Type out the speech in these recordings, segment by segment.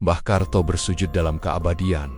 Mbah Karto bersujud dalam keabadian,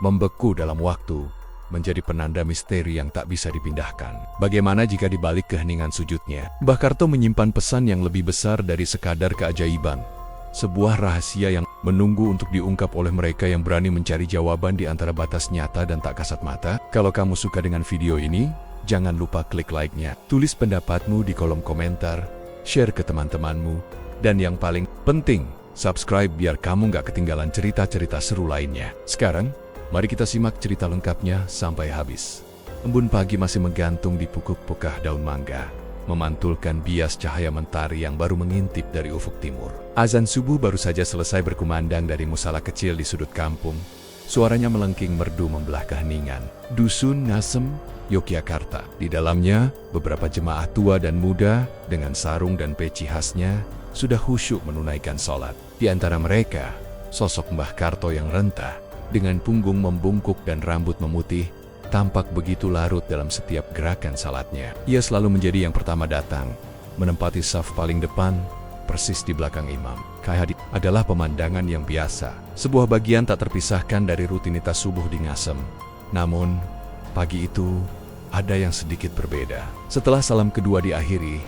membeku dalam waktu, menjadi penanda misteri yang tak bisa dipindahkan. Bagaimana jika di balik keheningan sujudnya, Mbah Karto menyimpan pesan yang lebih besar dari sekadar keajaiban. Sebuah rahasia yang menunggu untuk diungkap oleh mereka yang berani mencari jawaban di antara batas nyata dan tak kasat mata. Kalau kamu suka dengan video ini, jangan lupa klik like-nya, tulis pendapatmu di kolom komentar, share ke teman-temanmu, dan yang paling penting, subscribe biar kamu gak ketinggalan cerita-cerita seru lainnya. Sekarang, mari kita simak cerita lengkapnya sampai habis. Embun pagi masih menggantung di pokok-pokok daun mangga, memantulkan bias cahaya mentari yang baru mengintip dari ufuk timur. Azan subuh baru saja selesai berkumandang dari musala kecil di sudut kampung. Suaranya melengking merdu membelah keheningan. Dusun Ngasem, Yogyakarta. Di dalamnya, beberapa jemaah tua dan muda dengan sarung dan peci khasnya sudah khusyuk menunaikan sholat. Di antara mereka, sosok Mbah Karto yang rentah, dengan punggung membungkuk dan rambut memutih, tampak begitu larut dalam setiap gerakan salatnya. Ia selalu menjadi yang pertama datang, menempati saf paling depan, persis di belakang imam. Kehadiran adalah pemandangan yang biasa, sebuah bagian tak terpisahkan dari rutinitas subuh di Ngasem. Namun, pagi itu ada yang sedikit berbeda. Setelah salam kedua diakhiri,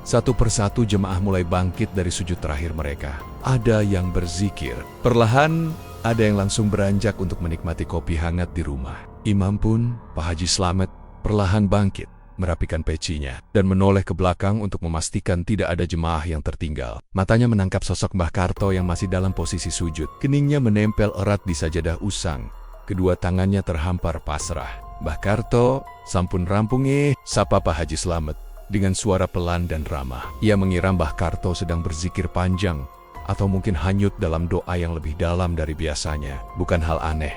satu persatu jemaah mulai bangkit dari sujud terakhir mereka. Ada yang berzikir. Perlahan, ada yang langsung beranjak untuk menikmati kopi hangat di rumah. Imam pun, Pak Haji Slamet, perlahan bangkit, merapikan pecinya, dan menoleh ke belakang untuk memastikan tidak ada jemaah yang tertinggal. Matanya menangkap sosok Mbah Karto yang masih dalam posisi sujud. Keningnya menempel erat di sajadah usang. Kedua tangannya terhampar pasrah. "Mbah Karto, sampun rampung sapa Pak Haji Slamet dengan suara pelan dan ramah. Ia mengira Mbah Karto sedang berzikir panjang, atau mungkin hanyut dalam doa yang lebih dalam dari biasanya. Bukan hal aneh,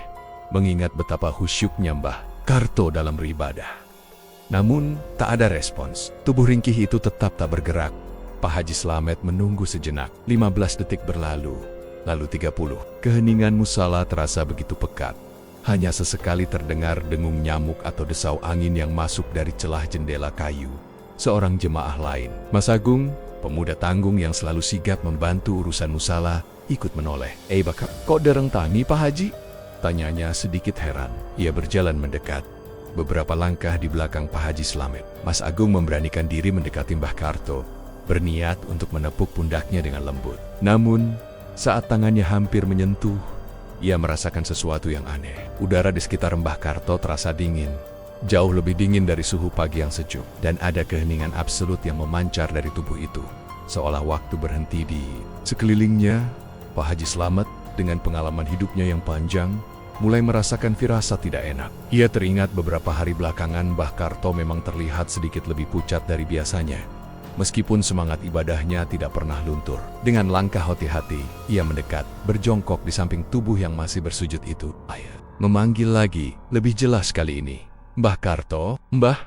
mengingat betapa khusyuknya Mbah Karto dalam beribadah. Namun, tak ada respons. Tubuh ringkih itu tetap tak bergerak. Pak Haji Slamet menunggu sejenak. 15 detik berlalu, lalu 30. Keheningan musala terasa begitu pekat. Hanya sesekali terdengar dengung nyamuk atau desau angin yang masuk dari celah jendela kayu. Seorang jemaah lain, Mas Agung, pemuda tanggung yang selalu sigap membantu urusan musala, ikut menoleh. Bakar, kok dereng tani Pak Haji?" tanyanya sedikit heran. Ia berjalan mendekat. Beberapa langkah di belakang Pak Haji Slamet, Mas Agung memberanikan diri mendekati Mbah Karto, berniat untuk menepuk pundaknya dengan lembut. Namun, saat tangannya hampir menyentuh, ia merasakan sesuatu yang aneh. Udara di sekitar Mbah Karto terasa dingin, jauh lebih dingin dari suhu pagi yang sejuk, dan ada keheningan absolut yang memancar dari tubuh itu, seolah waktu berhenti di sekelilingnya. Pak Haji Slamet, dengan pengalaman hidupnya yang panjang, mulai merasakan firasat tidak enak. Ia teringat beberapa hari belakangan Mbah Karto memang terlihat sedikit lebih pucat dari biasanya. Meskipun semangat ibadahnya tidak pernah luntur. Dengan langkah hati-hati, ia mendekat, berjongkok di samping tubuh yang masih bersujud itu. Memanggil lagi, lebih jelas kali ini. "Mbah Karto, Mbah,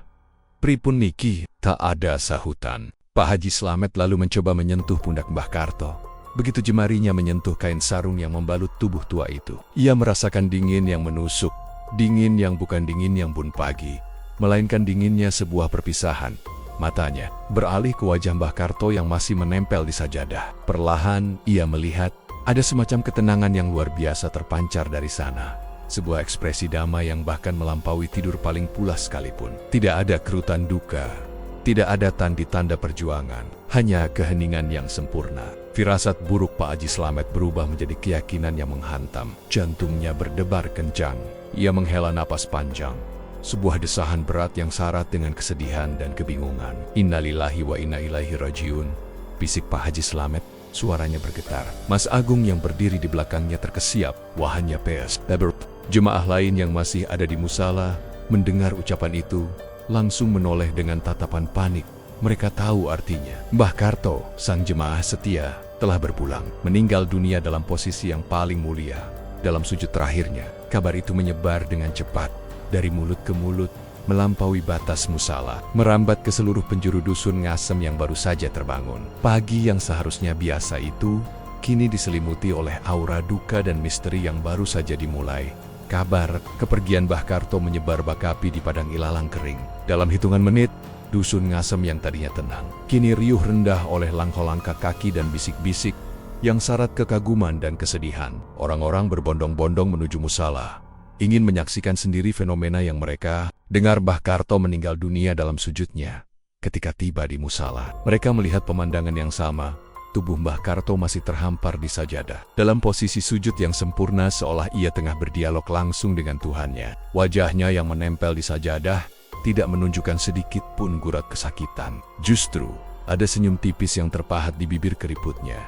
pripun niki?" Tak ada sahutan. Pak Haji Slamet lalu mencoba menyentuh pundak Mbah Karto. Begitu jemarinya menyentuh kain sarung yang membalut tubuh tua itu, ia merasakan dingin yang menusuk. Dingin yang bukan dingin yang bun pagi, melainkan dinginnya sebuah perpisahan. Matanya beralih ke wajah Mbah Karto yang masih menempel di sajadah. Perlahan ia melihat ada semacam ketenangan yang luar biasa terpancar dari sana. Sebuah ekspresi damai yang bahkan melampaui tidur paling pulas sekalipun. Tidak ada kerutan duka, tidak ada tanda perjuangan, hanya keheningan yang sempurna. Firasat buruk Pak Haji Slamet berubah menjadi keyakinan yang menghantam. Jantungnya berdebar kencang. Ia menghela napas panjang. Sebuah desahan berat yang syarat dengan kesedihan dan kebingungan. "Innalillahi wa inna ilaihi rajiun," bisik Pak Haji Slamet. Suaranya bergetar. Mas Agung yang berdiri di belakangnya terkesiap. Wahanya pes. Jemaah lain yang masih ada di musala mendengar ucapan itu, langsung menoleh dengan tatapan panik. Mereka tahu artinya. Mbah Karto, sang jemaah setia, telah berpulang, meninggal dunia dalam posisi yang paling mulia. Dalam sujud terakhirnya, kabar itu menyebar dengan cepat, dari mulut ke mulut, melampaui batas musala, merambat ke seluruh penjuru dusun Ngasem yang baru saja terbangun. Pagi yang seharusnya biasa itu, kini diselimuti oleh aura duka dan misteri yang baru saja dimulai. Kabar kepergian Mbah Karto menyebar bakapi di padang ilalang kering. Dalam hitungan menit, dusun Ngasem yang tadinya tenang, kini riuh rendah oleh langkah-langkah kaki dan bisik-bisik. yang syarat kekaguman dan kesedihan. Orang-orang berbondong-bondong menuju musala, ingin menyaksikan sendiri fenomena yang mereka dengar. Mbah Karto meninggal dunia dalam sujudnya. Ketika tiba di musala, mereka melihat pemandangan yang sama. Tubuh Mbah Karto masih terhampar di sajadah, dalam posisi sujud yang sempurna seolah ia tengah berdialog langsung dengan Tuhannya. Wajahnya yang menempel di sajadah tidak menunjukkan sedikit pun gurat kesakitan. Justru, ada senyum tipis yang terpahat di bibir keriputnya.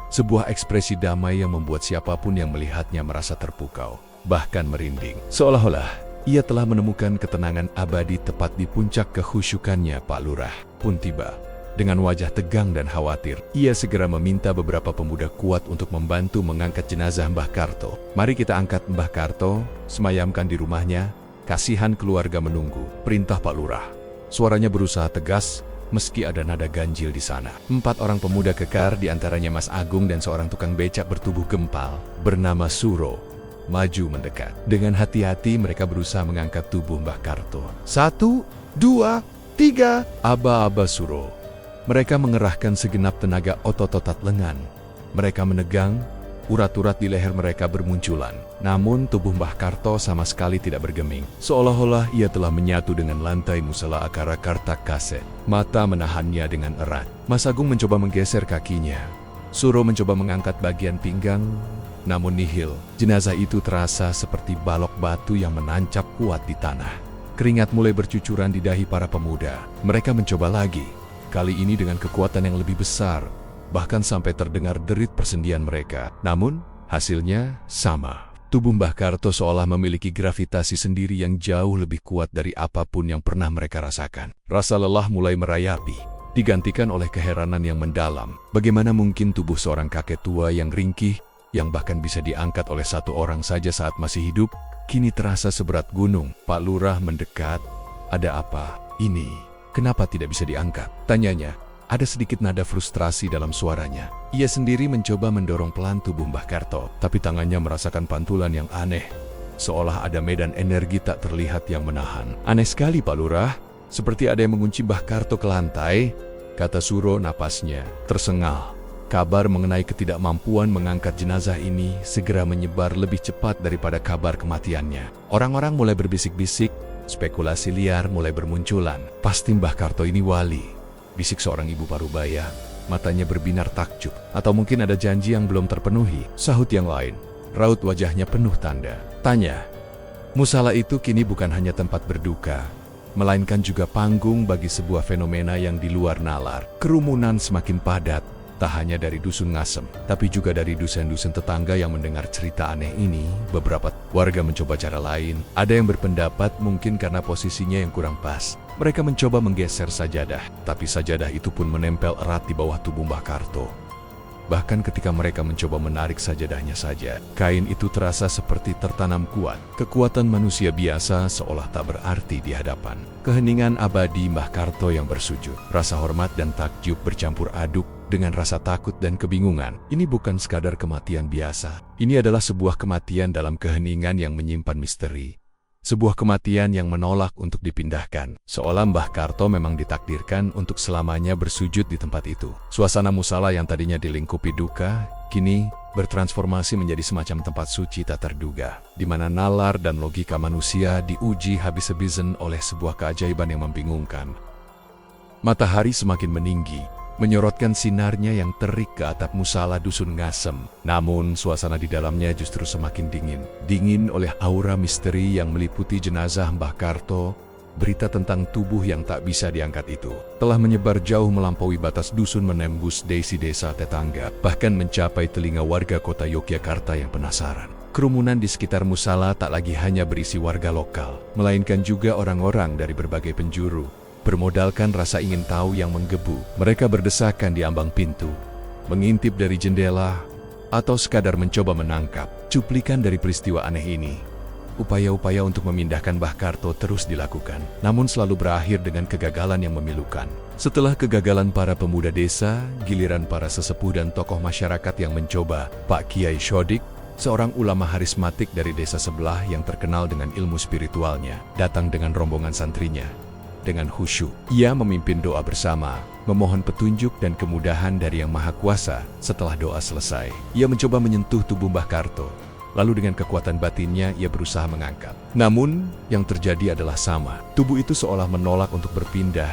Sebuah ekspresi damai yang membuat siapapun yang melihatnya merasa terpukau, bahkan merinding. Seolah-olah ia telah menemukan ketenangan abadi tepat di puncak kehusyukannya. Pak Lurah pun tiba. Dengan wajah tegang dan khawatir, ia segera meminta beberapa pemuda kuat untuk membantu mengangkat jenazah Mbah Karto. "Mari kita angkat Mbah Karto, semayamkan di rumahnya. Kasihan keluarga menunggu," perintah Pak Lurah. Suaranya berusaha tegas, meski ada nada ganjil di sana. 4 orang pemuda kekar, diantaranya Mas Agung dan seorang tukang becak bertubuh gempal, bernama Suro, maju mendekat. Dengan hati-hati mereka berusaha mengangkat tubuh Mbah Karto. 1, 2, 3, aba-aba Suro. Mereka mengerahkan segenap tenaga otot-otot lengan. Mereka menegang, urat-urat di leher mereka bermunculan. Namun tubuh Mbah Karto sama sekali tidak bergeming. Seolah-olah ia telah menyatu dengan lantai musala Akara Karta Kase. Mata menahannya dengan erat. Mas Agung mencoba menggeser kakinya. Suro mencoba mengangkat bagian pinggang, namun nihil. Jenazah itu terasa seperti balok batu yang menancap kuat di tanah. Keringat mulai bercucuran di dahi para pemuda. Mereka mencoba lagi. Kali ini dengan kekuatan yang lebih besar, bahkan sampai terdengar derit persendian mereka. Namun, hasilnya sama. Tubuh Mbah Karto seolah memiliki gravitasi sendiri yang jauh lebih kuat dari apapun yang pernah mereka rasakan. Rasa lelah mulai merayapi, digantikan oleh keheranan yang mendalam. Bagaimana mungkin tubuh seorang kakek tua yang ringkih, yang bahkan bisa diangkat oleh 1 orang saja saat masih hidup, kini terasa seberat gunung. Pak Lurah mendekat. "Ada apa ini? Kenapa tidak bisa diangkat?" tanyanya. Ada sedikit nada frustrasi dalam suaranya. Ia sendiri mencoba mendorong pelan tubuh Mbah Karto, tapi tangannya merasakan pantulan yang aneh. Seolah ada medan energi tak terlihat yang menahan. "Aneh sekali Pak Lurah, seperti ada yang mengunci Mbah Karto ke lantai," kata Suro, napasnya tersengal. Kabar mengenai ketidakmampuan mengangkat jenazah ini segera menyebar lebih cepat daripada kabar kematiannya. Orang-orang mulai berbisik-bisik. Spekulasi liar mulai bermunculan. "Pasti Mbah Karto ini wali," bisik seorang ibu parubaya. Matanya berbinar takjub. "Atau mungkin ada janji yang belum terpenuhi," sahut yang lain. Raut wajahnya penuh tanda tanya. Musala itu kini bukan hanya tempat berduka, melainkan juga panggung bagi sebuah fenomena yang di luar nalar. Kerumunan semakin padat. Tak hanya dari dusun Ngasem, tapi juga dari dusun-dusun tetangga yang mendengar cerita aneh ini. Beberapa warga mencoba cara lain. Ada yang berpendapat mungkin karena posisinya yang kurang pas. Mereka mencoba menggeser sajadah, tapi sajadah itu pun menempel erat di bawah tubuh Mbah Karto. Bahkan ketika mereka mencoba menarik sajadahnya saja, kain itu terasa seperti tertanam kuat. Kekuatan manusia biasa seolah tak berarti di hadapan keheningan abadi Mbah Karto yang bersujud. Rasa hormat dan takjub bercampur aduk dengan rasa takut dan kebingungan. Ini bukan sekadar kematian biasa. Ini adalah sebuah kematian dalam keheningan yang menyimpan misteri. Sebuah kematian yang menolak untuk dipindahkan. Seolah Mbah Karto memang ditakdirkan untuk selamanya bersujud di tempat itu. Suasana musala yang tadinya dilingkupi duka, kini bertransformasi menjadi semacam tempat suci tak terduga, di mana nalar dan logika manusia diuji habis-habisan oleh sebuah keajaiban yang membingungkan. Matahari semakin meninggi, menyorotkan sinarnya yang terik ke atap musala dusun Ngasem. Namun suasana di dalamnya justru semakin dingin. Dingin oleh aura misteri yang meliputi jenazah Mbah Karto. Berita tentang tubuh yang tak bisa diangkat itu telah menyebar jauh melampaui batas dusun, menembus desa tetangga, bahkan mencapai telinga warga kota Yogyakarta yang penasaran. Kerumunan di sekitar musala tak lagi hanya berisi warga lokal, melainkan juga orang-orang dari berbagai penjuru. Bermodalkan rasa ingin tahu yang menggebu, mereka berdesakan di ambang pintu, mengintip dari jendela, atau sekadar mencoba menangkap cuplikan dari peristiwa aneh ini. Upaya-upaya untuk memindahkan Mbah Karto terus dilakukan, namun selalu berakhir dengan kegagalan yang memilukan. Setelah kegagalan para pemuda desa, giliran para sesepuh dan tokoh masyarakat yang mencoba. Pak Kiai Shodik, seorang ulama harismatik dari desa sebelah yang terkenal dengan ilmu spiritualnya, datang dengan rombongan santrinya. dengan khusyuk. Ia memimpin doa bersama, memohon petunjuk dan kemudahan dari Yang Maha Kuasa. Setelah doa selesai, ia mencoba menyentuh tubuh Mbah Karto. Lalu dengan kekuatan batinnya, ia berusaha mengangkat. Namun, yang terjadi adalah sama. Tubuh itu seolah menolak untuk berpindah,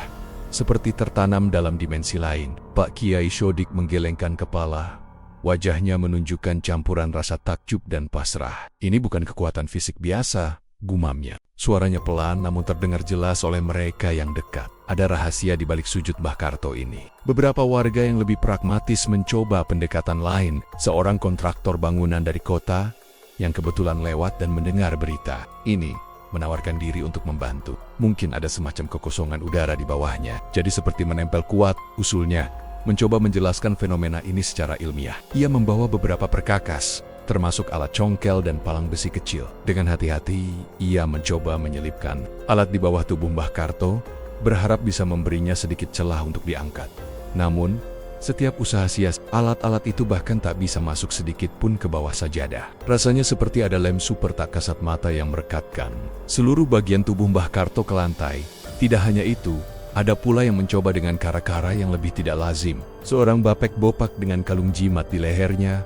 seperti tertanam dalam dimensi lain. Pak Kiai Sodik menggelengkan kepala. Wajahnya menunjukkan campuran rasa takjub dan pasrah. Ini bukan kekuatan fisik biasa, gumamnya. Suaranya pelan namun terdengar jelas oleh mereka yang dekat. Ada rahasia di balik sujud Mbah Karto ini. Beberapa warga yang lebih pragmatis mencoba pendekatan lain. Seorang kontraktor bangunan dari kota yang kebetulan lewat dan mendengar berita ini menawarkan diri untuk membantu. Mungkin ada semacam kekosongan udara di bawahnya, jadi seperti menempel kuat. Usulnya mencoba menjelaskan fenomena ini secara ilmiah. Ia membawa beberapa perkakas, termasuk alat congkel dan palang besi kecil. Dengan hati-hati, ia mencoba menyelipkan alat di bawah tubuh Mbah Karto, berharap bisa memberinya sedikit celah untuk diangkat. Namun, setiap usaha sia, alat-alat itu bahkan tak bisa masuk sedikit pun ke bawah sajadah. Rasanya seperti ada lem super tak kasat mata yang merekatkan seluruh bagian tubuh Mbah Karto ke lantai. Tidak hanya itu, ada pula yang mencoba dengan cara-cara yang lebih tidak lazim. Seorang bapek bopak dengan kalung jimat di lehernya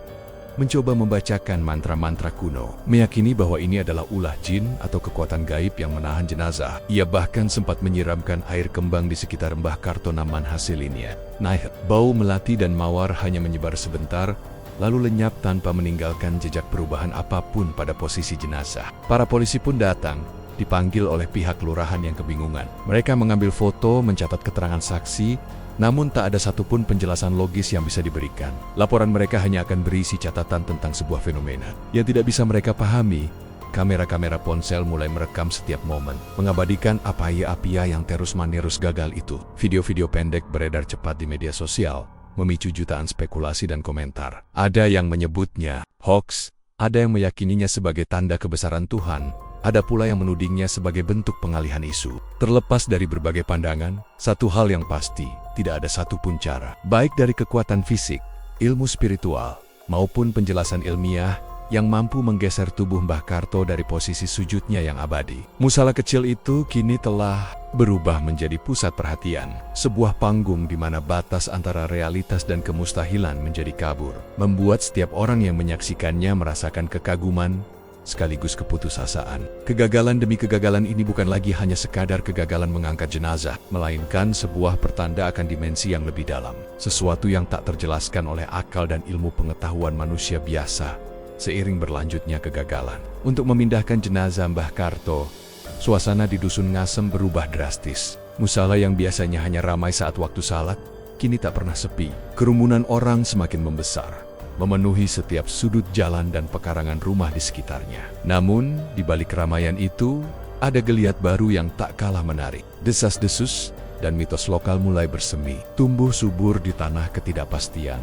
mencoba membacakan mantra-mantra kuno, meyakini bahwa ini adalah ulah jin atau kekuatan gaib yang menahan jenazah. Ia bahkan sempat menyiramkan air kembang di sekitar Mbah Karto, namun hasilnya naik. Bau melati dan mawar hanya menyebar sebentar, lalu lenyap tanpa meninggalkan jejak perubahan apapun pada posisi jenazah. Para polisi pun datang, dipanggil oleh pihak kelurahan yang kebingungan. Mereka mengambil foto, mencatat keterangan saksi, namun tak ada satupun penjelasan logis yang bisa diberikan. Laporan mereka hanya akan berisi catatan tentang sebuah fenomena yang tidak bisa mereka pahami. Kamera-kamera ponsel mulai merekam setiap momen, mengabadikan apa-apa yang terus-menerus gagal itu. Video-video pendek beredar cepat di media sosial, memicu jutaan spekulasi dan komentar. Ada yang menyebutnya hoax, ada yang meyakininya sebagai tanda kebesaran Tuhan, ada pula yang menudingnya sebagai bentuk pengalihan isu. Terlepas dari berbagai pandangan, satu hal yang pasti, tidak ada satupun cara, baik dari kekuatan fisik, ilmu spiritual, maupun penjelasan ilmiah, yang mampu menggeser tubuh Mbah Karto dari posisi sujudnya yang abadi. Musala kecil itu kini telah berubah menjadi pusat perhatian, sebuah panggung di mana batas antara realitas dan kemustahilan menjadi kabur, membuat setiap orang yang menyaksikannya merasakan kekaguman, sekaligus keputusasaan. Kegagalan demi kegagalan ini bukan lagi hanya sekadar kegagalan mengangkat jenazah, melainkan sebuah pertanda akan dimensi yang lebih dalam. Sesuatu yang tak terjelaskan oleh akal dan ilmu pengetahuan manusia biasa. Seiring berlanjutnya kegagalan untuk memindahkan jenazah Mbah Karto, suasana di Dusun Ngasem berubah drastis. Musala yang biasanya hanya ramai saat waktu salat, kini tak pernah sepi. Kerumunan orang semakin membesar, memenuhi setiap sudut jalan dan pekarangan rumah di sekitarnya. Namun, di balik keramaian itu, ada geliat baru yang tak kalah menarik. Desas-desus dan mitos lokal mulai bersemi, tumbuh subur di tanah ketidakpastian.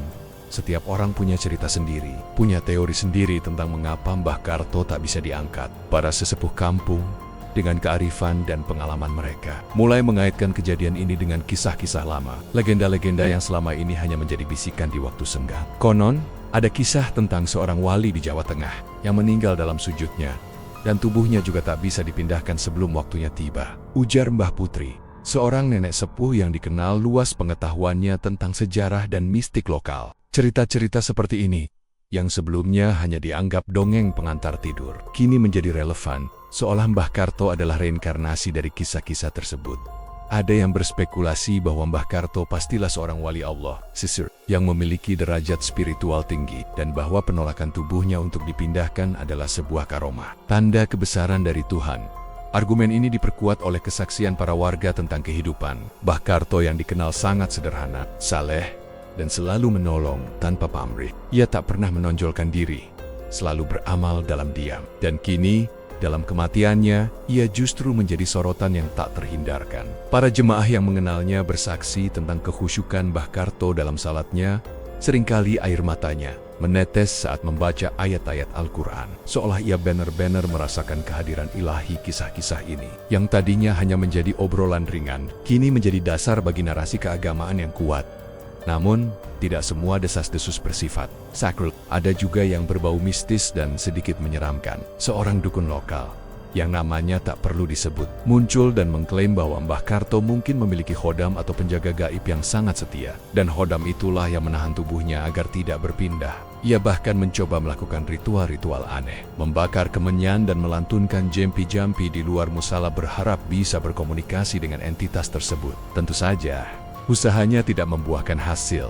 Setiap orang punya cerita sendiri, punya teori sendiri tentang mengapa Mbah Karto tak bisa diangkat. Para sesepuh kampung, dengan kearifan dan pengalaman mereka, mulai mengaitkan kejadian ini dengan kisah-kisah lama, legenda-legenda yang selama ini hanya menjadi bisikan di waktu senggang. Konon, ada kisah tentang seorang wali di Jawa Tengah yang meninggal dalam sujudnya, dan tubuhnya juga tak bisa dipindahkan sebelum waktunya tiba. Ujar Mbah Putri, seorang nenek sepuh yang dikenal luas pengetahuannya tentang sejarah dan mistik lokal. Cerita-cerita seperti ini, yang sebelumnya hanya dianggap dongeng pengantar tidur, kini menjadi relevan, seolah Mbah Karto adalah reinkarnasi dari kisah-kisah tersebut. Ada yang berspekulasi bahwa Mbah Karto pastilah seorang wali Allah, sisir, yang memiliki derajat spiritual tinggi, dan bahwa penolakan tubuhnya untuk dipindahkan adalah sebuah karomah, tanda kebesaran dari Tuhan. Argumen ini diperkuat oleh kesaksian para warga tentang kehidupan Mbah Karto yang dikenal sangat sederhana, saleh, dan selalu menolong tanpa pamrih. Ia tak pernah menonjolkan diri, selalu beramal dalam diam. Dan kini, dalam kematiannya, ia justru menjadi sorotan yang tak terhindarkan. Para jemaah yang mengenalnya bersaksi tentang kekhusyukan Mbah Karto dalam salatnya. Seringkali air matanya menetes saat membaca ayat-ayat Al-Quran, seolah ia benar-benar merasakan kehadiran ilahi. Kisah-kisah ini, yang tadinya hanya menjadi obrolan ringan, kini menjadi dasar bagi narasi keagamaan yang kuat. Namun, tidak semua desas-desus bersifat sakral. Ada juga yang berbau mistis dan sedikit menyeramkan. Seorang dukun lokal yang namanya tak perlu disebut, muncul dan mengklaim bahwa Mbah Karto mungkin memiliki khodam atau penjaga gaib yang sangat setia. Dan khodam itulah yang menahan tubuhnya agar tidak berpindah. Ia bahkan mencoba melakukan ritual-ritual aneh, membakar kemenyan dan melantunkan jampi-jampi di luar musala berharap bisa berkomunikasi dengan entitas tersebut. Tentu saja, usahanya tidak membuahkan hasil.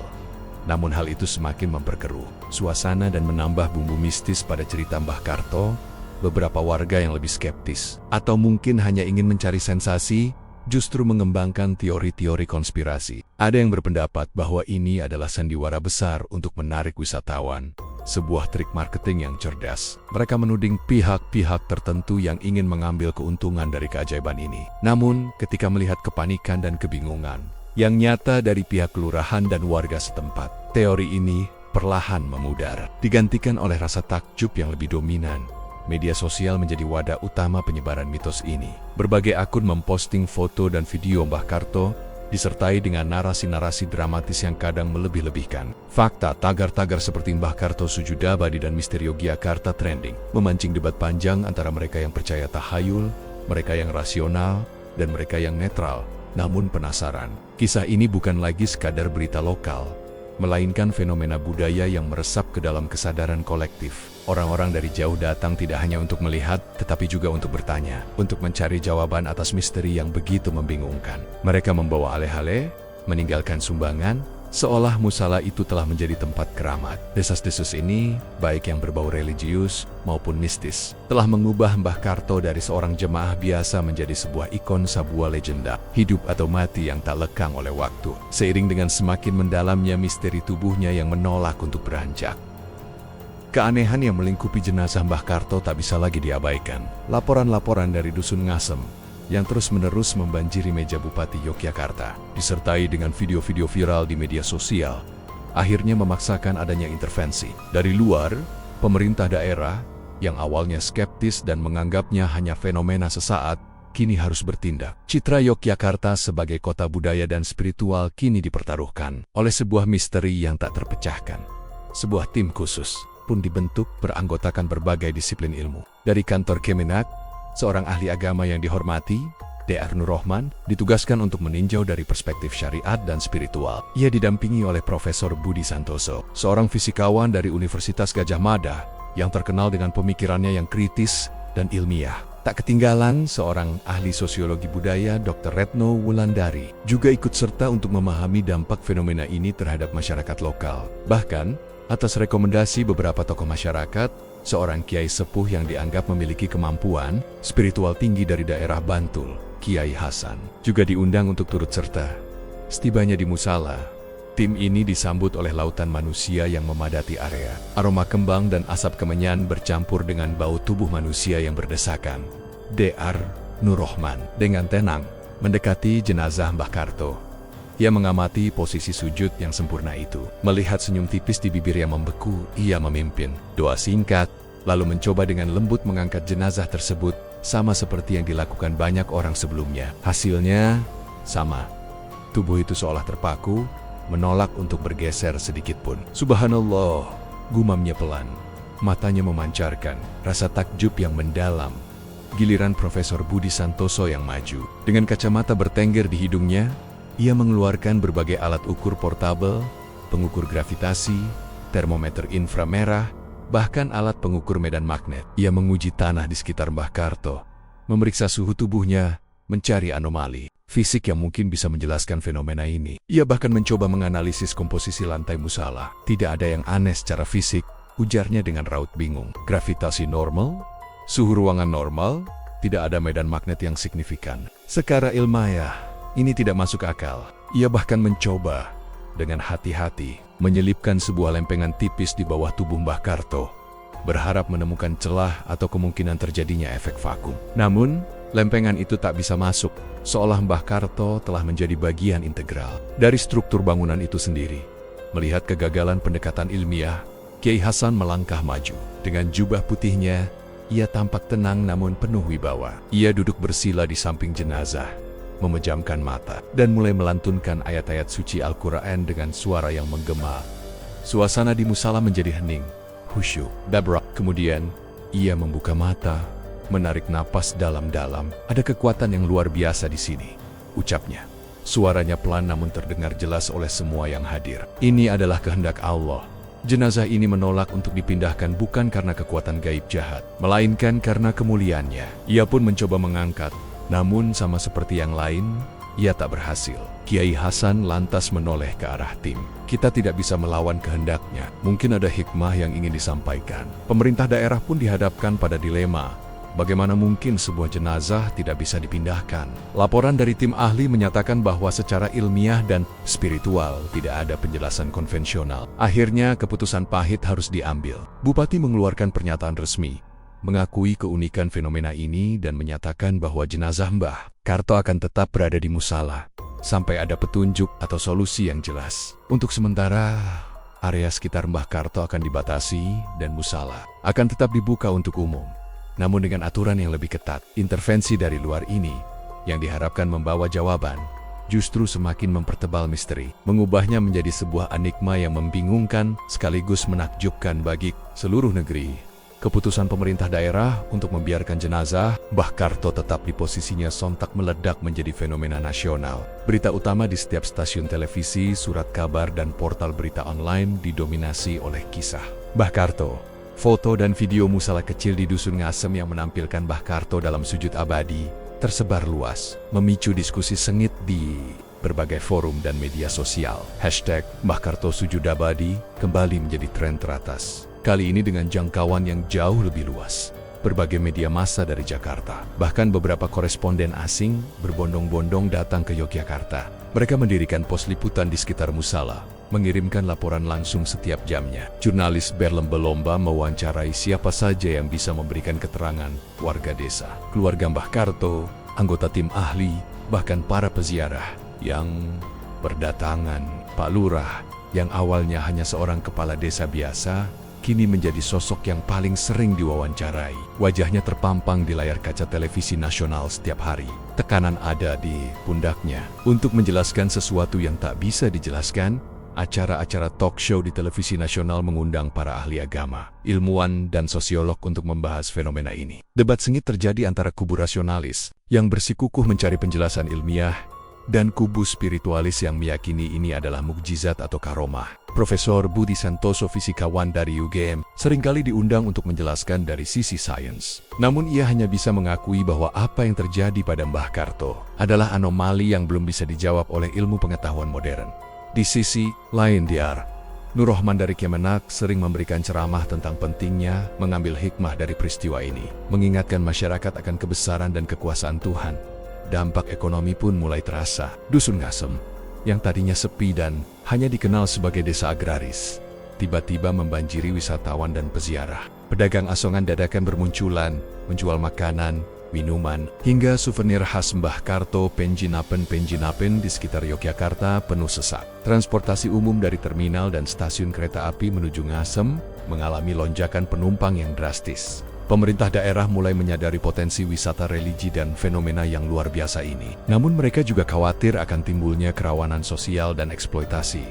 Namun hal itu semakin memperkeruh suasana dan menambah bumbu mistis pada cerita Mbah Karto. Beberapa warga yang lebih skeptis, atau mungkin hanya ingin mencari sensasi, justru mengembangkan teori-teori konspirasi. Ada yang berpendapat bahwa ini adalah sandiwara besar untuk menarik wisatawan, sebuah trik marketing yang cerdas. Mereka menuding pihak-pihak tertentu yang ingin mengambil keuntungan dari keajaiban ini. Namun, ketika melihat kepanikan dan kebingungan yang nyata dari pihak kelurahan dan warga setempat, teori ini perlahan memudar, digantikan oleh rasa takjub yang lebih dominan. Media sosial menjadi wadah utama penyebaran mitos ini. Berbagai akun memposting foto dan video Mbah Karto, disertai dengan narasi-narasi dramatis yang kadang melebih-lebihkan. Fakta tagar-tagar seperti Mbah Karto Sujud Abadi dan Misteri Yogyakarta trending, memancing debat panjang antara mereka yang percaya tahayul, mereka yang rasional, dan mereka yang netral. Namun penasaran, kisah ini bukan lagi sekadar berita lokal, melainkan fenomena budaya yang meresap ke dalam kesadaran kolektif. Orang-orang dari jauh datang tidak hanya untuk melihat, tetapi juga untuk bertanya, untuk mencari jawaban atas misteri yang begitu membingungkan. Mereka membawa ale-ale, meninggalkan sumbangan, seolah musala itu telah menjadi tempat keramat. Desas-desus ini, baik yang berbau religius maupun mistis, telah mengubah Mbah Karto dari seorang jemaah biasa menjadi sebuah ikon sebuah legenda, hidup atau mati yang tak lekang oleh waktu. Seiring dengan semakin mendalamnya misteri tubuhnya yang menolak untuk beranjak, keanehan yang melingkupi jenazah Mbah Karto tak bisa lagi diabaikan. Laporan-laporan dari Dusun Ngasem yang terus-menerus membanjiri meja Bupati Yogyakarta, disertai dengan video-video viral di media sosial, akhirnya memaksakan adanya intervensi. Dari luar, pemerintah daerah yang awalnya skeptis dan menganggapnya hanya fenomena sesaat, kini harus bertindak. Citra Yogyakarta sebagai kota budaya dan spiritual kini dipertaruhkan oleh sebuah misteri yang tak terpecahkan. Sebuah tim khusus pun dibentuk beranggotakan berbagai disiplin ilmu. Dari kantor Kemenak, seorang ahli agama yang dihormati, Dr. Nur Rahman, ditugaskan untuk meninjau dari perspektif syariat dan spiritual. Ia didampingi oleh Profesor Budi Santoso, seorang fisikawan dari Universitas Gadjah Mada yang terkenal dengan pemikirannya yang kritis dan ilmiah. Tak ketinggalan, seorang ahli sosiologi budaya, Dr. Retno Wulandari, juga ikut serta untuk memahami dampak fenomena ini terhadap masyarakat lokal. Bahkan, atas rekomendasi beberapa tokoh masyarakat, seorang kiai sepuh yang dianggap memiliki kemampuan spiritual tinggi dari daerah Bantul, Kiai Hasan, juga diundang untuk turut serta. Setibanya di musala, tim ini disambut oleh lautan manusia yang memadati area. Aroma kembang dan asap kemenyan bercampur dengan bau tubuh manusia yang berdesakan. Dr. Nur Rahman dengan tenang mendekati jenazah Mbah Karto. Ia mengamati posisi sujud yang sempurna itu. Melihat senyum tipis di bibir yang membeku, ia memimpin doa singkat, lalu mencoba dengan lembut mengangkat jenazah tersebut, sama seperti yang dilakukan banyak orang sebelumnya. Hasilnya sama. Tubuh itu seolah terpaku, menolak untuk bergeser sedikit pun. Subhanallah, gumamnya pelan. Matanya memancarkan rasa takjub yang mendalam. Giliran Profesor Budi Santoso yang maju. Dengan kacamata bertengger di hidungnya, ia mengeluarkan berbagai alat ukur portabel, pengukur gravitasi, termometer inframerah, bahkan alat pengukur medan magnet. Ia menguji tanah di sekitar Mbah Karto, memeriksa suhu tubuhnya, mencari anomali fisik yang mungkin bisa menjelaskan fenomena ini. Ia bahkan mencoba menganalisis komposisi lantai musala. Tidak ada yang aneh secara fisik, ujarnya dengan raut bingung. Gravitasi normal, suhu ruangan normal, tidak ada medan magnet yang signifikan. Secara ilmiah, ini tidak masuk akal. Ia bahkan mencoba dengan hati-hati menyelipkan sebuah lempengan tipis di bawah tubuh Mbah Karto, berharap menemukan celah atau kemungkinan terjadinya efek vakum. Namun, lempengan itu tak bisa masuk, seolah Mbah Karto telah menjadi bagian integral dari struktur bangunan itu sendiri. Melihat kegagalan pendekatan ilmiah, Kiai Hasan melangkah maju. Dengan jubah putihnya, ia tampak tenang namun penuh wibawa. Ia duduk bersila di samping jenazah, memejamkan mata, dan mulai melantunkan ayat-ayat suci Al-Quran dengan suara yang menggema. Suasana di musala menjadi hening, khusyuk, dabrak. Kemudian, ia membuka mata, menarik napas dalam-dalam. Ada kekuatan yang luar biasa di sini, ucapnya. Suaranya pelan namun terdengar jelas oleh semua yang hadir. Ini adalah kehendak Allah. Jenazah ini menolak untuk dipindahkan bukan karena kekuatan gaib jahat, melainkan karena kemuliaannya. Ia pun mencoba mengangkat, namun sama seperti yang lain, ia tak berhasil. Kiai Hasan lantas menoleh ke arah tim. Kita tidak bisa melawan kehendaknya. Mungkin ada hikmah yang ingin disampaikan. Pemerintah daerah pun dihadapkan pada dilema. Bagaimana mungkin sebuah jenazah tidak bisa dipindahkan? Laporan dari tim ahli menyatakan bahwa secara ilmiah dan spiritual tidak ada penjelasan konvensional. Akhirnya keputusan pahit harus diambil. Bupati mengeluarkan pernyataan resmi, mengakui keunikan fenomena ini dan menyatakan bahwa jenazah Mbah Karto akan tetap berada di musala sampai ada petunjuk atau solusi yang jelas. Untuk sementara, area sekitar Mbah Karto akan dibatasi dan musala akan tetap dibuka untuk umum. Namun dengan aturan yang lebih ketat, intervensi dari luar ini yang diharapkan membawa jawaban justru semakin mempertebal misteri, mengubahnya menjadi sebuah enigma yang membingungkan sekaligus menakjubkan bagi seluruh negeri. Keputusan pemerintah daerah untuk membiarkan jenazah Mbah Karto tetap di posisinya sontak meledak menjadi fenomena nasional. Berita utama di setiap stasiun televisi, surat kabar, dan portal berita online didominasi oleh kisah Mbah Karto. Foto dan video musala kecil di Dusun Ngasem yang menampilkan Mbah Karto dalam sujud abadi tersebar luas, memicu diskusi sengit di berbagai forum dan media sosial. Hashtag Mbah Karto Sujud Abadi kembali menjadi tren teratas. Kali ini dengan jangkauan yang jauh lebih luas. Berbagai media massa dari Jakarta, bahkan beberapa koresponden asing berbondong-bondong datang ke Yogyakarta. Mereka mendirikan pos liputan di sekitar musala, mengirimkan laporan langsung setiap jamnya. Jurnalis berlomba-lomba mewawancarai siapa saja yang bisa memberikan keterangan, warga desa, keluarga Mbah Karto, anggota tim ahli, bahkan para peziarah yang berdatangan. Pak Lurah, yang awalnya hanya seorang kepala desa biasa, kini menjadi sosok yang paling sering diwawancarai. Wajahnya terpampang di layar kaca televisi nasional setiap hari. Tekanan ada di pundaknya untuk menjelaskan sesuatu yang tak bisa dijelaskan. Acara-acara talk show di televisi nasional mengundang para ahli agama, ilmuwan, dan sosiolog untuk membahas fenomena ini. Debat sengit terjadi antara kubu rasionalis yang bersikukuh mencari penjelasan ilmiah dan kubu spiritualis yang meyakini ini adalah mukjizat atau karomah. Profesor Budi Santoso, fisikawan dari UGM, seringkali diundang untuk menjelaskan dari sisi sains. Namun ia hanya bisa mengakui bahwa apa yang terjadi pada Mbah Karto adalah anomali yang belum bisa dijawab oleh ilmu pengetahuan modern. Di sisi lain, Nur Rohman dari Kemenak sering memberikan ceramah tentang pentingnya mengambil hikmah dari peristiwa ini, mengingatkan masyarakat akan kebesaran dan kekuasaan Tuhan. Dampak ekonomi pun mulai terasa. Dusun Ngasem, yang tadinya sepi dan hanya dikenal sebagai desa agraris, tiba-tiba membanjiri wisatawan dan peziarah. Pedagang asongan dadakan bermunculan, menjual makanan, minuman, hingga souvenir khas Mbah Karto. Penjinapen di sekitar Yogyakarta penuh sesak. Transportasi umum dari terminal dan stasiun kereta api menuju Ngasem mengalami lonjakan penumpang yang drastis. Pemerintah daerah mulai menyadari potensi wisata religi dan fenomena yang luar biasa ini. Namun mereka juga khawatir akan timbulnya kerawanan sosial dan eksploitasi.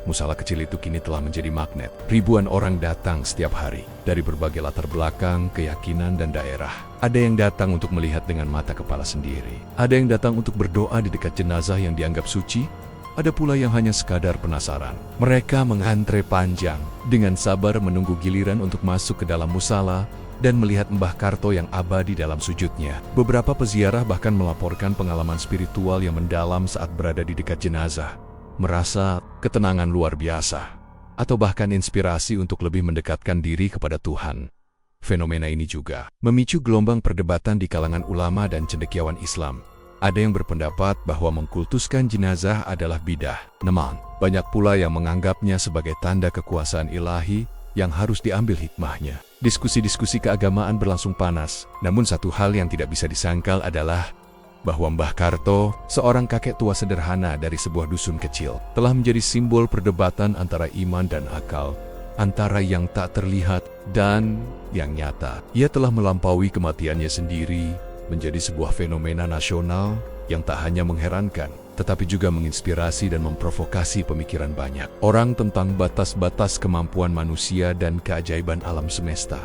Musala kecil itu kini telah menjadi magnet. Ribuan orang datang setiap hari dari berbagai latar belakang, keyakinan, dan daerah. Ada yang datang untuk melihat dengan mata kepala sendiri. Ada yang datang untuk berdoa di dekat jenazah yang dianggap suci. Ada pula yang hanya sekadar penasaran. Mereka mengantre panjang dengan sabar menunggu giliran untuk masuk ke dalam musala dan melihat Mbah Karto yang abadi dalam sujudnya. Beberapa peziarah bahkan melaporkan pengalaman spiritual yang mendalam saat berada di dekat jenazah, merasa ketenangan luar biasa, atau bahkan inspirasi untuk lebih mendekatkan diri kepada Tuhan. Fenomena ini juga memicu gelombang perdebatan di kalangan ulama dan cendekiawan Islam. Ada yang berpendapat bahwa mengkultuskan jenazah adalah bidah. Namun, banyak pula yang menganggapnya sebagai tanda kekuasaan ilahi yang harus diambil hikmahnya. Diskusi-diskusi keagamaan berlangsung panas, namun satu hal yang tidak bisa disangkal adalah bahwa Mbah Karto, seorang kakek tua sederhana dari sebuah dusun kecil, telah menjadi simbol perdebatan antara iman dan akal, antara yang tak terlihat dan yang nyata. Ia telah melampaui kematiannya sendiri, menjadi sebuah fenomena nasional yang tak hanya mengherankan, tetapi juga menginspirasi dan memprovokasi pemikiran banyak orang tentang batas-batas kemampuan manusia dan keajaiban alam semesta.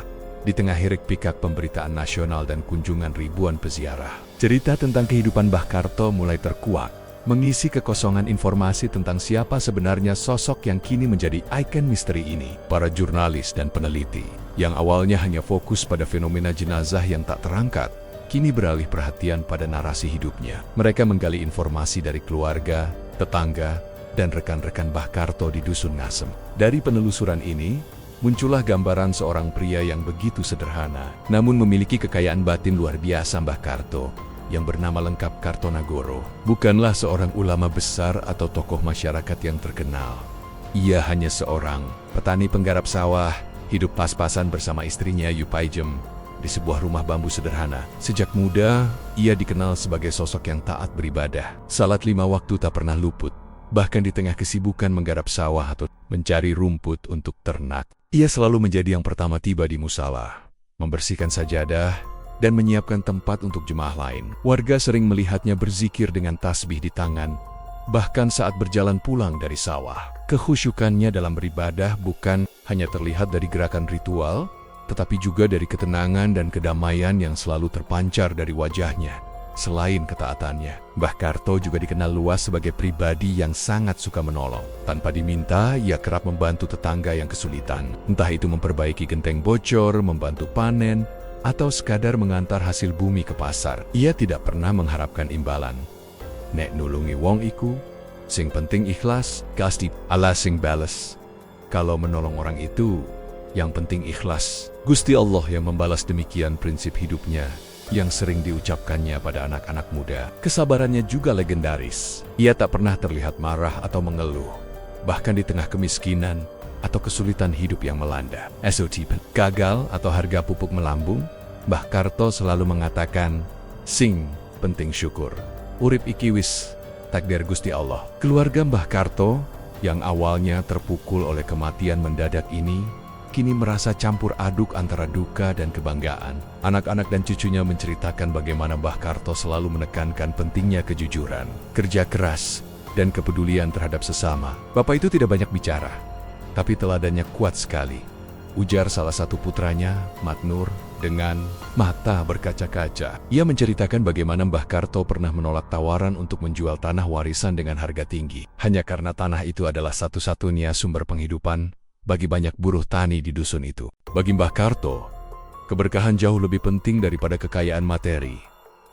Di tengah hiruk pikuk pemberitaan nasional dan kunjungan ribuan peziarah, cerita tentang kehidupan Mbah Karto mulai terkuak, mengisi kekosongan informasi tentang siapa sebenarnya sosok yang kini menjadi ikon misteri ini. Para jurnalis dan peneliti, yang awalnya hanya fokus pada fenomena jenazah yang tak terangkat, kini beralih perhatian pada narasi hidupnya. Mereka menggali informasi dari keluarga, tetangga, dan rekan-rekan Mbah Karto di Dusun Ngasem. Dari penelusuran ini, muncullah gambaran seorang pria yang begitu sederhana, namun memiliki kekayaan batin luar biasa. Mbah Karto, yang bernama lengkap Kartonagoro, bukanlah seorang ulama besar atau tokoh masyarakat yang terkenal. Ia hanya seorang petani penggarap sawah, hidup pas-pasan bersama istrinya Yupaijem di sebuah rumah bambu sederhana. Sejak muda, ia dikenal sebagai sosok yang taat beribadah. Salat 5 waktu tak pernah luput, bahkan di tengah kesibukan menggarap sawah atau mencari rumput untuk ternak. Ia selalu menjadi yang pertama tiba di musala, membersihkan sajadah, dan menyiapkan tempat untuk jemaah lain. Warga sering melihatnya berzikir dengan tasbih di tangan, bahkan saat berjalan pulang dari sawah. Kekhusyukannya dalam beribadah bukan hanya terlihat dari gerakan ritual, tetapi juga dari ketenangan dan kedamaian yang selalu terpancar dari wajahnya. Selain ketaatannya, Mbah Karto juga dikenal luas sebagai pribadi yang sangat suka menolong. Tanpa diminta, ia kerap membantu tetangga yang kesulitan. Entah itu memperbaiki genteng bocor, membantu panen, atau sekadar mengantar hasil bumi ke pasar. Ia tidak pernah mengharapkan imbalan. Nek nulungi wong iku, sing penting ikhlas, Gusti Allah sing bales. Kalau menolong orang itu, yang penting ikhlas. Gusti Allah yang membalas. Demikian prinsip hidupnya yang sering diucapkannya pada anak-anak muda. Kesabarannya juga legendaris. Ia tak pernah terlihat marah atau mengeluh, bahkan di tengah kemiskinan atau kesulitan hidup yang melanda. SOT gagal atau harga pupuk melambung, Mbah Karto selalu mengatakan, sing penting syukur. Urip iki wis takdir Gusti Allah. Keluarga Mbah Karto yang awalnya terpukul oleh kematian mendadak ini, kini merasa campur aduk antara duka dan kebanggaan. Anak-anak dan cucunya menceritakan bagaimana Mbah Karto selalu menekankan pentingnya kejujuran, kerja keras, dan kepedulian terhadap sesama. Bapak itu tidak banyak bicara, tapi teladannya kuat sekali, ujar salah satu putranya, Matnur, dengan mata berkaca-kaca. Ia menceritakan bagaimana Mbah Karto pernah menolak tawaran untuk menjual tanah warisan dengan harga tinggi, hanya karena tanah itu adalah satu-satunya sumber penghidupan bagi banyak buruh tani di dusun itu. Bagi Mbah Karto, keberkahan jauh lebih penting daripada kekayaan materi.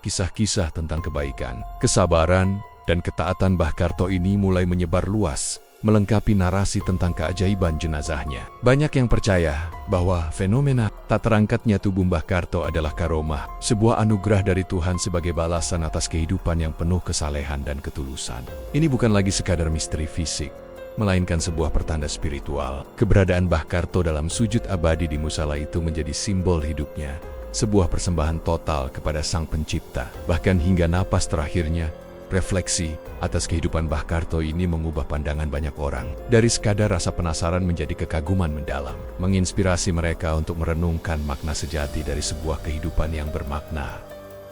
Kisah-kisah tentang kebaikan, kesabaran, dan ketaatan Mbah Karto ini mulai menyebar luas, melengkapi narasi tentang keajaiban jenazahnya. Banyak yang percaya bahwa fenomena tak terangkatnya tubuh Mbah Karto adalah karomah, sebuah anugerah dari Tuhan sebagai balasan atas kehidupan yang penuh kesalehan dan ketulusan. Ini bukan lagi sekadar misteri fisik, melainkan sebuah pertanda spiritual. Keberadaan Mbah Karto dalam sujud abadi di musala itu menjadi simbol hidupnya, sebuah persembahan total kepada Sang Pencipta. Bahkan hingga napas terakhirnya, refleksi atas kehidupan Mbah Karto ini mengubah pandangan banyak orang. Dari sekadar rasa penasaran menjadi kekaguman mendalam, menginspirasi mereka untuk merenungkan makna sejati dari sebuah kehidupan yang bermakna.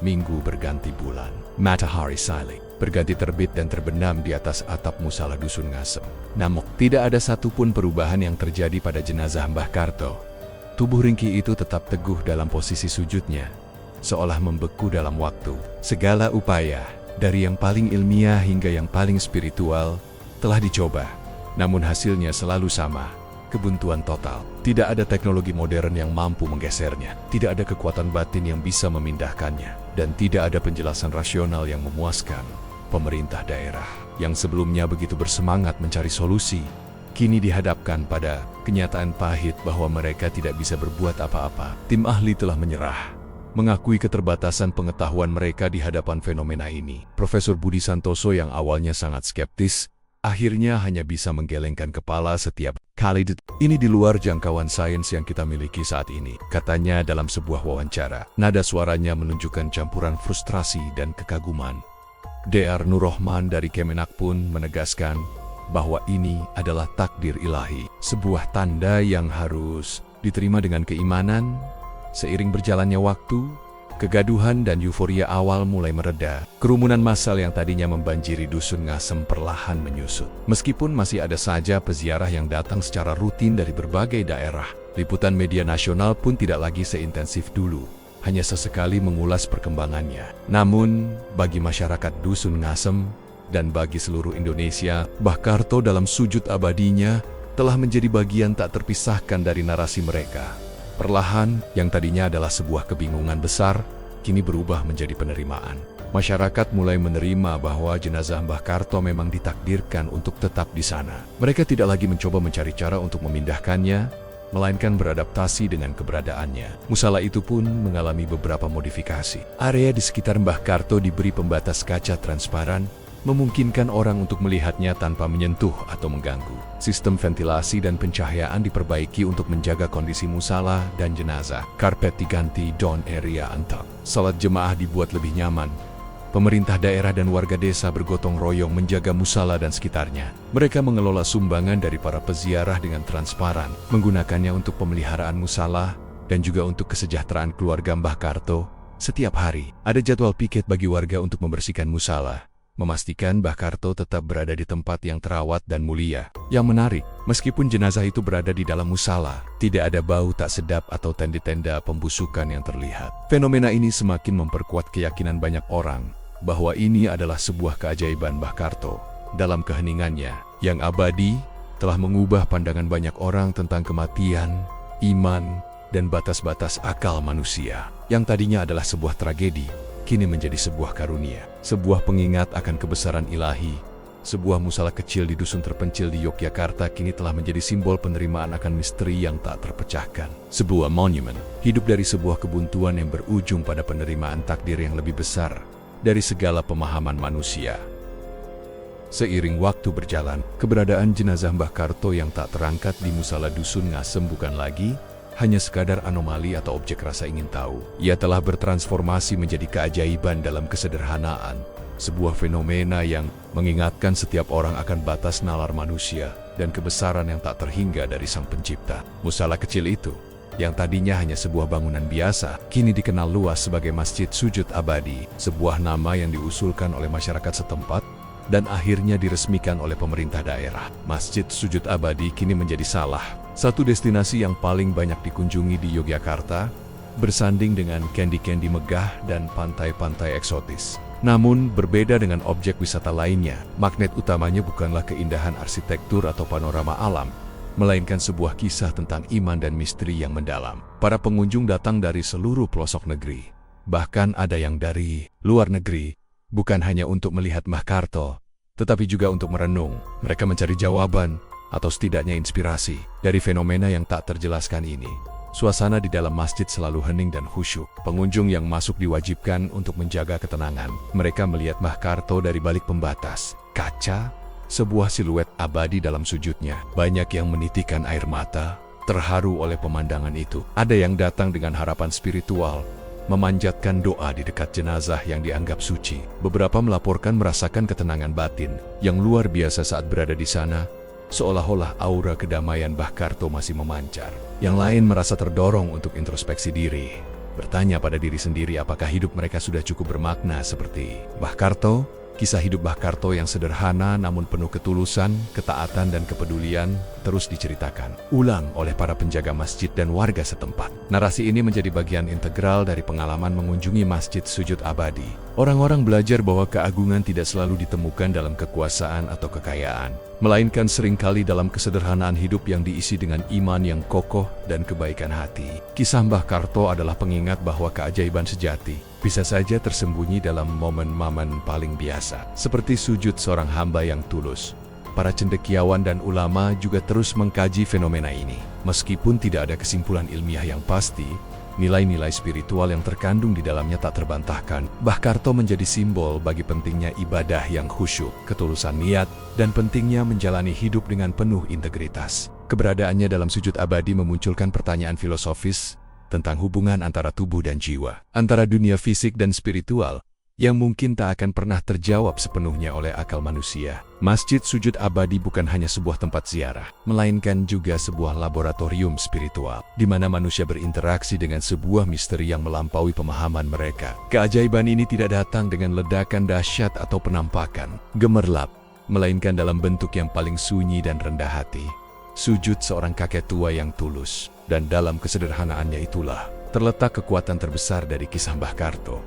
Minggu berganti bulan, matahari silih, berganti terbit dan terbenam di atas atap musala Dusun Ngasem. Namun, tidak ada satupun perubahan yang terjadi pada jenazah Mbah Karto. Tubuh ringkih itu tetap teguh dalam posisi sujudnya, seolah membeku dalam waktu. Segala upaya, dari yang paling ilmiah hingga yang paling spiritual, telah dicoba. Namun hasilnya selalu sama, kebuntuan total. Tidak ada teknologi modern yang mampu menggesernya, tidak ada kekuatan batin yang bisa memindahkannya, dan tidak ada penjelasan rasional yang memuaskan. Pemerintah daerah yang sebelumnya begitu bersemangat mencari solusi, kini dihadapkan pada kenyataan pahit bahwa mereka tidak bisa berbuat apa-apa. Tim ahli telah menyerah, mengakui keterbatasan pengetahuan mereka di hadapan fenomena ini. Profesor Budi Santoso yang awalnya sangat skeptis, akhirnya hanya bisa menggelengkan kepala setiap kali. Ini di luar jangkauan sains yang kita miliki saat ini, katanya dalam sebuah wawancara. Nada suaranya menunjukkan campuran frustrasi dan kekaguman. Dr. Nur Rohman dari Kemenak pun menegaskan bahwa ini adalah takdir ilahi, sebuah tanda yang harus diterima dengan keimanan. Seiring berjalannya waktu, kegaduhan dan euforia awal mulai mereda. Kerumunan massal yang tadinya membanjiri Dusun Ngasem perlahan menyusut. Meskipun masih ada saja peziarah yang datang secara rutin dari berbagai daerah, Liputan media nasional pun tidak lagi seintensif dulu, hanya sesekali mengulas perkembangannya. Namun, bagi masyarakat Dusun Ngasem dan bagi seluruh Indonesia, Mbah Karto dalam sujud abadinya telah menjadi bagian tak terpisahkan dari narasi mereka. Perlahan, yang tadinya adalah sebuah kebingungan besar, kini berubah menjadi penerimaan. Masyarakat mulai menerima bahwa jenazah Mbah Karto memang ditakdirkan untuk tetap di sana. Mereka tidak lagi mencoba mencari cara untuk memindahkannya, melainkan beradaptasi dengan keberadaannya. Musala itu pun mengalami beberapa modifikasi. Area di sekitar Mbah Karto diberi pembatas kaca transparan, memungkinkan orang untuk melihatnya tanpa menyentuh atau mengganggu. Sistem ventilasi dan pencahayaan diperbaiki untuk menjaga kondisi musala dan jenazah. Karpet diganti don area antak. Salat jemaah dibuat lebih nyaman. Pemerintah daerah dan warga desa bergotong royong menjaga musala dan sekitarnya. Mereka mengelola sumbangan dari para peziarah dengan transparan, menggunakannya untuk pemeliharaan musala dan juga untuk kesejahteraan keluarga Mbah Karto. Setiap hari, ada jadwal piket bagi warga untuk membersihkan musala, memastikan Mbah Karto tetap berada di tempat yang terawat dan mulia. Yang menarik, meskipun jenazah itu berada di dalam musala, tidak ada bau tak sedap atau tenda-tenda pembusukan yang terlihat. Fenomena ini semakin memperkuat keyakinan banyak orang bahwa ini adalah sebuah keajaiban Mbah Karto. Dalam keheningannya yang abadi, telah mengubah pandangan banyak orang tentang kematian, iman, dan batas-batas akal manusia. Yang tadinya adalah sebuah tragedi, kini menjadi sebuah karunia, sebuah pengingat akan kebesaran ilahi. Sebuah musala kecil di dusun terpencil di Yogyakarta kini telah menjadi simbol penerimaan akan misteri yang tak terpecahkan. Sebuah monumen, hidup dari sebuah kebuntuan yang berujung pada penerimaan takdir yang lebih besar dari segala pemahaman manusia. Seiring waktu berjalan, keberadaan jenazah Mbah Karto yang tak terangkat di musala Dusun Ngasem bukan lagi hanya sekadar anomali atau objek rasa ingin tahu. Ia telah bertransformasi menjadi keajaiban dalam kesederhanaan, sebuah fenomena yang mengingatkan setiap orang akan batas nalar manusia dan kebesaran yang tak terhingga dari Sang Pencipta. Musala kecil itu, yang tadinya hanya sebuah bangunan biasa, kini dikenal luas sebagai Masjid Sujud Abadi, sebuah nama yang diusulkan oleh masyarakat setempat dan akhirnya diresmikan oleh pemerintah daerah. Masjid Sujud Abadi kini menjadi salah satu destinasi yang paling banyak dikunjungi di Yogyakarta, bersanding dengan candi-candi megah dan pantai-pantai eksotis. Namun, berbeda dengan objek wisata lainnya, magnet utamanya bukanlah keindahan arsitektur atau panorama alam, melainkan sebuah kisah tentang iman dan misteri yang mendalam. Para pengunjung datang dari seluruh pelosok negeri, bahkan ada yang dari luar negeri, bukan hanya untuk melihat Mbah Karto, tetapi juga untuk merenung. Mereka mencari jawaban, atau setidaknya inspirasi, dari fenomena yang tak terjelaskan ini. Suasana di dalam masjid selalu hening dan khusyuk. Pengunjung yang masuk diwajibkan untuk menjaga ketenangan. Mereka melihat Mbah Karto dari balik pembatas kaca, sebuah siluet abadi dalam sujudnya. Banyak yang menitikkan air mata, terharu oleh pemandangan itu. Ada yang datang dengan harapan spiritual, memanjatkan doa di dekat jenazah yang dianggap suci. Beberapa melaporkan merasakan ketenangan batin yang luar biasa saat berada di sana, seolah-olah aura kedamaian Mbah Karto masih memancar. Yang lain merasa terdorong untuk introspeksi diri, bertanya pada diri sendiri apakah hidup mereka sudah cukup bermakna seperti Mbah Karto. Kisah hidup Mbah Karto yang sederhana namun penuh ketulusan, ketaatan dan kepedulian terus diceritakan ulang oleh para penjaga masjid dan warga setempat. Narasi ini menjadi bagian integral dari pengalaman mengunjungi Masjid Sujud Abadi. Orang-orang belajar bahwa keagungan tidak selalu ditemukan dalam kekuasaan atau kekayaan, melainkan seringkali dalam kesederhanaan hidup yang diisi dengan iman yang kokoh dan kebaikan hati. Kisah Mbah Karto adalah pengingat bahwa keajaiban sejati bisa saja tersembunyi dalam momen-momen paling biasa, seperti sujud seorang hamba yang tulus. Para cendekiawan dan ulama juga terus mengkaji fenomena ini. Meskipun tidak ada kesimpulan ilmiah yang pasti, nilai-nilai spiritual yang terkandung di dalamnya tak terbantahkan. Mbah Karto menjadi simbol bagi pentingnya ibadah yang khusyuk, ketulusan niat, dan pentingnya menjalani hidup dengan penuh integritas. Keberadaannya dalam sujud abadi memunculkan pertanyaan filosofis tentang hubungan antara tubuh dan jiwa, antara dunia fisik dan spiritual, yang mungkin tak akan pernah terjawab sepenuhnya oleh akal manusia. Masjid Sujud Abadi bukan hanya sebuah tempat ziarah, melainkan juga sebuah laboratorium spiritual, di mana manusia berinteraksi dengan sebuah misteri yang melampaui pemahaman mereka. Keajaiban ini tidak datang dengan ledakan dahsyat atau penampakan gemerlap, melainkan dalam bentuk yang paling sunyi dan rendah hati. Sujud seorang kakek tua yang tulus, Dan dalam kesederhanaannya itulah terletak kekuatan terbesar dari kisah Mbah Karto.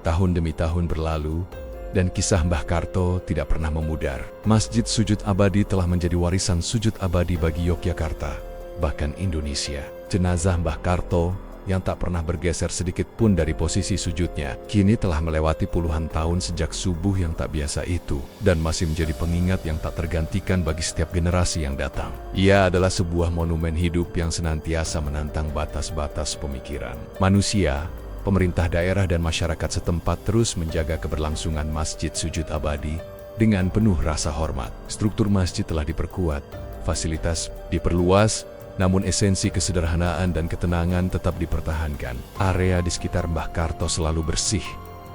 Tahun demi tahun berlalu, dan kisah Mbah Karto tidak pernah memudar. Masjid Sujud Abadi telah menjadi warisan sujud abadi bagi Yogyakarta, bahkan Indonesia. Jenazah Mbah Karto yang tak pernah bergeser sedikit pun dari posisi sujudnya, kini telah melewati puluhan tahun sejak subuh yang tak biasa itu, dan masih menjadi pengingat yang tak tergantikan bagi setiap generasi yang datang. Ia adalah sebuah monumen hidup yang senantiasa menantang batas-batas pemikiran manusia. Pemerintah daerah dan masyarakat setempat terus menjaga keberlangsungan Masjid Sujud Abadi dengan penuh rasa hormat. Struktur masjid telah diperkuat, fasilitas diperluas, namun esensi kesederhanaan dan ketenangan tetap dipertahankan. Area di sekitar Mbah Karto selalu bersih,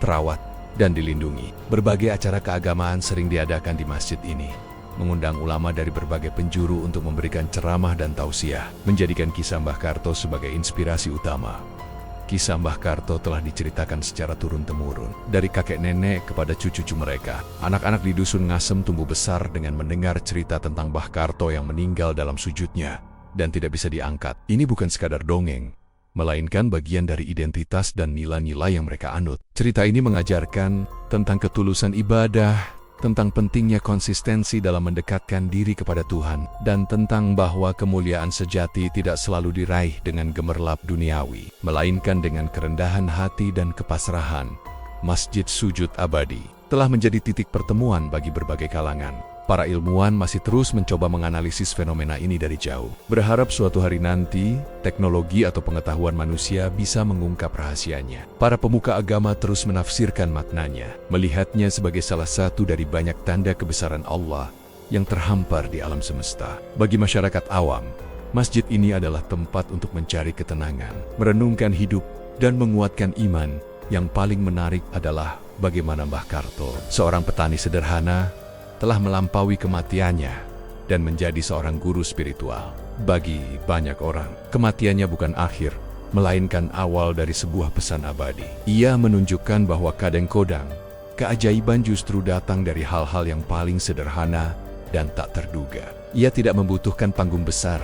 terawat, dan dilindungi. Berbagai acara keagamaan sering diadakan di masjid ini, mengundang ulama dari berbagai penjuru untuk memberikan ceramah dan tausiah, menjadikan kisah Mbah Karto sebagai inspirasi utama. Kisah Mbah Karto telah diceritakan secara turun-temurun, dari kakek nenek kepada cucu-cucu mereka. Anak-anak di dusun Ngasem tumbuh besar dengan mendengar cerita tentang Mbah Karto yang meninggal dalam sujudnya dan tidak bisa diangkat. Ini bukan sekadar dongeng, melainkan bagian dari identitas dan nilai-nilai yang mereka anut. Cerita ini mengajarkan tentang ketulusan ibadah, tentang pentingnya konsistensi dalam mendekatkan diri kepada Tuhan, dan tentang bahwa kemuliaan sejati tidak selalu diraih dengan gemerlap duniawi, melainkan dengan kerendahan hati dan kepasrahan. Masjid Sujud Abadi telah menjadi titik pertemuan bagi berbagai kalangan. Para ilmuwan masih terus mencoba menganalisis fenomena ini dari jauh, berharap suatu hari nanti teknologi atau pengetahuan manusia bisa mengungkap rahasianya. Para pemuka agama terus menafsirkan maknanya, melihatnya sebagai salah satu dari banyak tanda kebesaran Allah yang terhampar di alam semesta. Bagi masyarakat awam, masjid ini adalah tempat untuk mencari ketenangan, merenungkan hidup, dan menguatkan iman. Yang paling menarik adalah bagaimana Mbah Karto, seorang petani sederhana, telah melampaui kematiannya dan menjadi seorang guru spiritual. Bagi banyak orang, kematiannya bukan akhir, melainkan awal dari sebuah pesan abadi. Ia menunjukkan bahwa kadang-kadang keajaiban justru datang dari hal-hal yang paling sederhana dan tak terduga. Ia tidak membutuhkan panggung besar,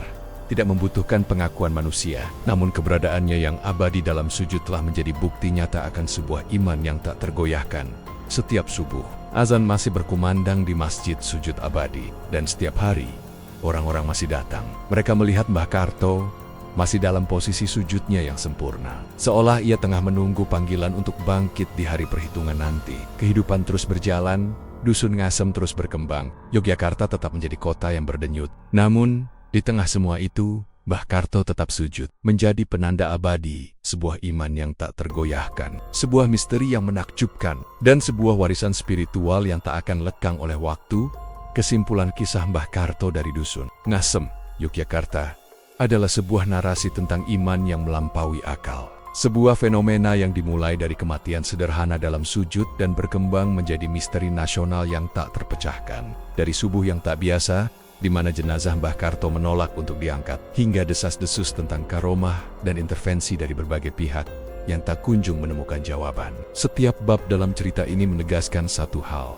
tidak membutuhkan pengakuan manusia, namun keberadaannya yang abadi dalam sujud telah menjadi bukti nyata akan sebuah iman yang tak tergoyahkan. Setiap subuh, azan masih berkumandang di Masjid Sujud Abadi, dan setiap hari, orang-orang masih datang. Mereka melihat Mbah Karto masih dalam posisi sujudnya yang sempurna, seolah ia tengah menunggu panggilan untuk bangkit di hari perhitungan nanti. Kehidupan terus berjalan, dusun Ngasem terus berkembang, Yogyakarta tetap menjadi kota yang berdenyut. Namun, di tengah semua itu, Mbah Karto tetap sujud, menjadi penanda abadi, sebuah iman yang tak tergoyahkan, sebuah misteri yang menakjubkan, dan sebuah warisan spiritual yang tak akan lekang oleh waktu. Kesimpulan kisah Mbah Karto dari dusun Ngasem, Yogyakarta, adalah sebuah narasi tentang iman yang melampaui akal. Sebuah fenomena yang dimulai dari kematian sederhana dalam sujud dan berkembang menjadi misteri nasional yang tak terpecahkan. Dari subuh yang tak biasa, di mana jenazah Mbah Karto menolak untuk diangkat, hingga desas-desus tentang karomah dan intervensi dari berbagai pihak yang tak kunjung menemukan jawaban. Setiap bab dalam cerita ini menegaskan satu hal.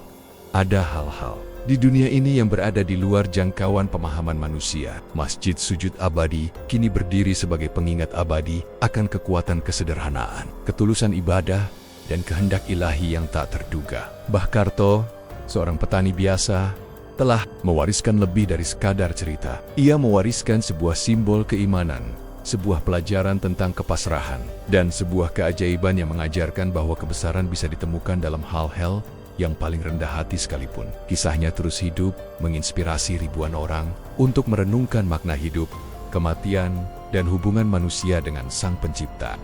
Ada hal-hal di dunia ini yang berada di luar jangkauan pemahaman manusia. Masjid Sujud Abadi kini berdiri sebagai pengingat abadi akan kekuatan kesederhanaan, ketulusan ibadah, dan kehendak ilahi yang tak terduga. Mbah Karto, seorang petani biasa, telah mewariskan lebih dari sekadar cerita. Ia mewariskan sebuah simbol keimanan, sebuah pelajaran tentang kepasrahan, dan sebuah keajaiban yang mengajarkan bahwa kebesaran bisa ditemukan dalam hal-hal yang paling rendah hati sekalipun. Kisahnya terus hidup, menginspirasi ribuan orang untuk merenungkan makna hidup, kematian, dan hubungan manusia dengan Sang Pencipta.